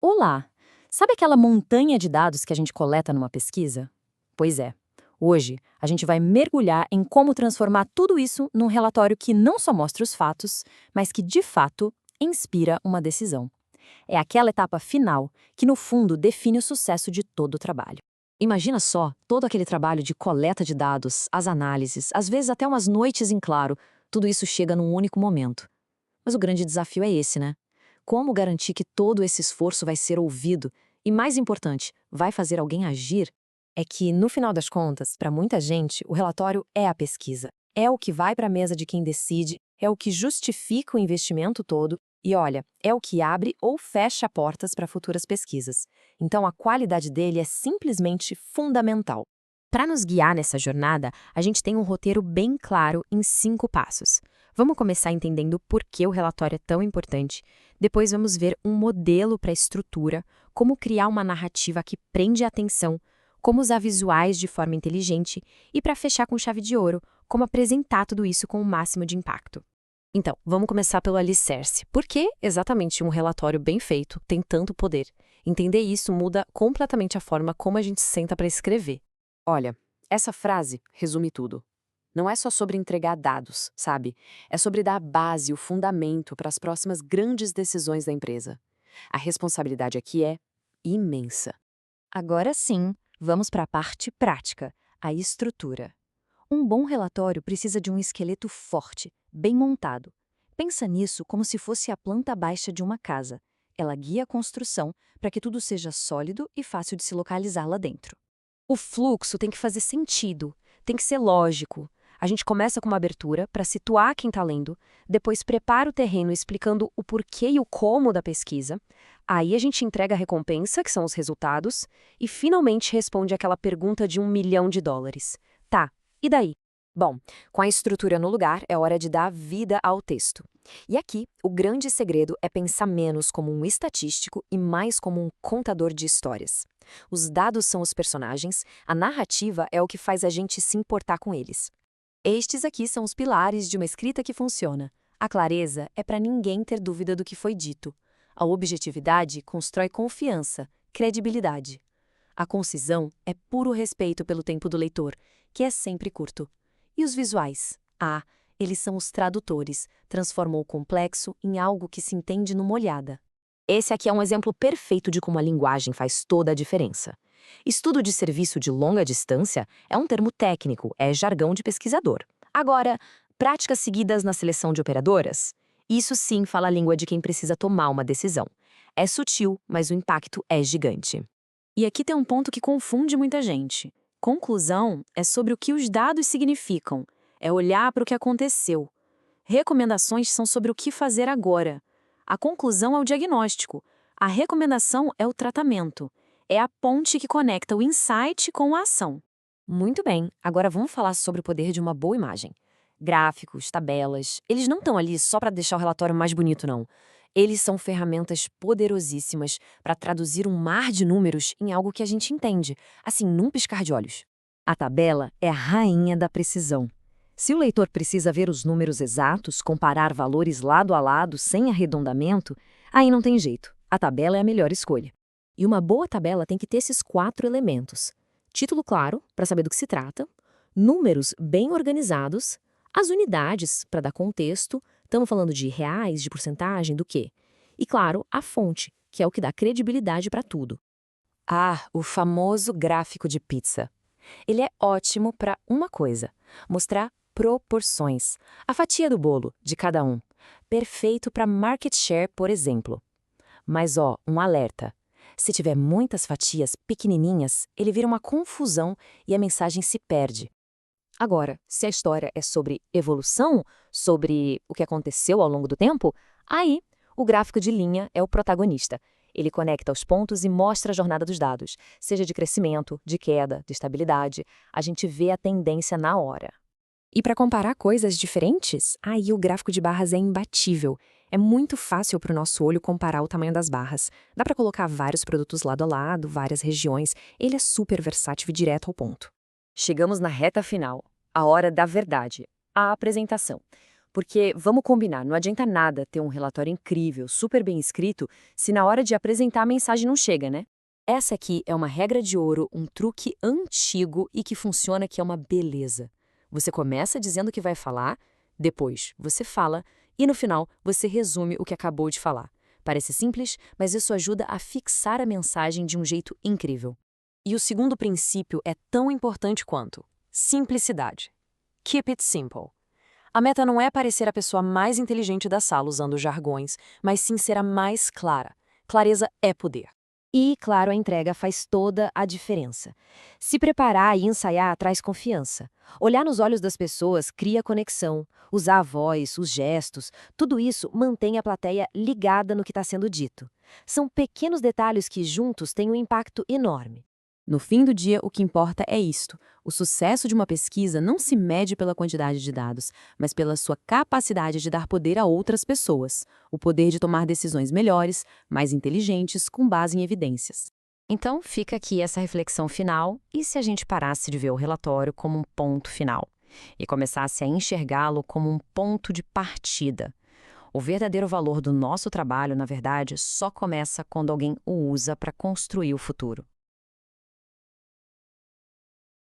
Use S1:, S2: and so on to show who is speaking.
S1: Olá! Sabe aquela montanha de dados que a gente coleta numa pesquisa? Pois é, hoje a gente vai mergulhar em como transformar tudo isso num relatório que não só mostra os fatos, mas que, de fato, inspira uma decisão. É aquela etapa final que, no fundo, define o sucesso de todo o trabalho.
S2: Imagina só todo aquele trabalho de coleta de dados, as análises, às vezes até umas noites em claro, tudo isso chega num único momento. Mas o grande desafio é esse, né? Como garantir que todo esse esforço vai ser ouvido e, mais importante, vai fazer alguém agir?
S1: É que, no final das contas, para muita gente, o relatório é a pesquisa. É o que vai para a mesa de quem decide, é o que justifica o investimento todo e, olha, é o que abre ou fecha portas para futuras pesquisas. Então, a qualidade dele é simplesmente fundamental. Para nos guiar nessa jornada, a gente tem um roteiro bem claro em 5 passos. Vamos começar entendendo por que o relatório é tão importante. Depois vamos ver um modelo para a estrutura, como criar uma narrativa que prende a atenção, como usar visuais de forma inteligente e, para fechar com chave de ouro, como apresentar tudo isso com o máximo de impacto.
S2: Então, vamos começar pelo alicerce. Por que exatamente um relatório bem feito tem tanto poder? Entender isso muda completamente a forma como a gente senta para escrever. Olha, essa frase resume tudo. Não é só sobre entregar dados, sabe? É sobre dar a base, o fundamento para as próximas grandes decisões da empresa. A responsabilidade aqui é imensa.
S1: Agora sim, vamos para a parte prática, a estrutura. Um bom relatório precisa de um esqueleto forte, bem montado. Pensa nisso como se fosse a planta baixa de uma casa. Ela guia a construção para que tudo seja sólido e fácil de se localizar lá dentro.
S2: O fluxo tem que fazer sentido, tem que ser lógico. A gente começa com uma abertura para situar quem está lendo, depois prepara o terreno explicando o porquê e o como da pesquisa, aí a gente entrega a recompensa, que são os resultados, e finalmente responde aquela pergunta de US$ 1 milhão. Tá, e daí? Bom, com a estrutura no lugar, é hora de dar vida ao texto. E aqui, o grande segredo é pensar menos como um estatístico e mais como um contador de histórias. Os dados são os personagens, a narrativa é o que faz a gente se importar com eles. Estes aqui são os pilares de uma escrita que funciona. A clareza é para ninguém ter dúvida do que foi dito. A objetividade constrói confiança, credibilidade. A concisão é puro respeito pelo tempo do leitor, que é sempre curto. E os visuais? Ah, eles são os tradutores, transformam o complexo em algo que se entende numa olhada. Esse aqui é um exemplo perfeito de como a linguagem faz toda a diferença. Estudo de serviço de longa distância é um termo técnico, é jargão de pesquisador. Agora, práticas seguidas na seleção de operadoras? Isso sim fala a língua de quem precisa tomar uma decisão. É sutil, mas o impacto é gigante.
S1: E aqui tem um ponto que confunde muita gente. Conclusão é sobre o que os dados significam, é olhar para o que aconteceu. Recomendações são sobre o que fazer agora. A conclusão é o diagnóstico. A recomendação é o tratamento. É a ponte que conecta o insight com a ação.
S2: Muito bem, agora vamos falar sobre o poder de uma boa imagem. Gráficos, tabelas, eles não estão ali só para deixar o relatório mais bonito, não. Eles são ferramentas poderosíssimas para traduzir um mar de números em algo que a gente entende, assim, num piscar de olhos. A tabela é a rainha da precisão. Se o leitor precisa ver os números exatos, comparar valores lado a lado sem arredondamento, aí não tem jeito. A tabela é a melhor escolha. E uma boa tabela tem que ter esses 4 elementos. Título claro, para saber do que se trata, números bem organizados, as unidades, para dar contexto, estamos falando de reais, de porcentagem, do quê? E claro, a fonte, que é o que dá credibilidade para tudo. Ah, o famoso gráfico de pizza. Ele é ótimo para uma coisa, mostrar proporções, a fatia do bolo de cada um. Perfeito para market share, por exemplo. Mas um alerta. Se tiver muitas fatias pequenininhas, ele vira uma confusão e a mensagem se perde. Agora, se a história é sobre evolução, sobre o que aconteceu ao longo do tempo, aí o gráfico de linha é o protagonista. Ele conecta os pontos e mostra a jornada dos dados, seja de crescimento, de queda, de estabilidade. A gente vê a tendência na hora. E para comparar coisas diferentes, aí o gráfico de barras é imbatível. É muito fácil para o nosso olho comparar o tamanho das barras. Dá para colocar vários produtos lado a lado, várias regiões. Ele é super versátil e direto ao ponto. Chegamos na reta final, a hora da verdade, a apresentação. Porque, vamos combinar, não adianta nada ter um relatório incrível, super bem escrito, se na hora de apresentar a mensagem não chega, né? Essa aqui é uma regra de ouro, um truque antigo e que funciona, que é uma beleza. Você começa dizendo o que vai falar, depois você fala e no final você resume o que acabou de falar. Parece simples, mas isso ajuda a fixar a mensagem de um jeito incrível. E o segundo princípio é tão importante quanto: simplicidade. Keep it simple. A meta não é parecer a pessoa mais inteligente da sala usando jargões, mas sim ser a mais clara. Clareza é poder.
S1: E, claro, a entrega faz toda a diferença. Se preparar e ensaiar traz confiança. Olhar nos olhos das pessoas cria conexão. Usar a voz, os gestos, tudo isso mantém a plateia ligada no que está sendo dito. São pequenos detalhes que juntos têm um impacto enorme.
S2: No fim do dia, o que importa é isto. O sucesso de uma pesquisa não se mede pela quantidade de dados, mas pela sua capacidade de dar poder a outras pessoas. O poder de tomar decisões melhores, mais inteligentes, com base em evidências.
S1: Então, fica aqui essa reflexão final, e se a gente parasse de ver o relatório como um ponto final e começasse a enxergá-lo como um ponto de partida? O verdadeiro valor do nosso trabalho, na verdade, só começa quando alguém o usa para construir o futuro.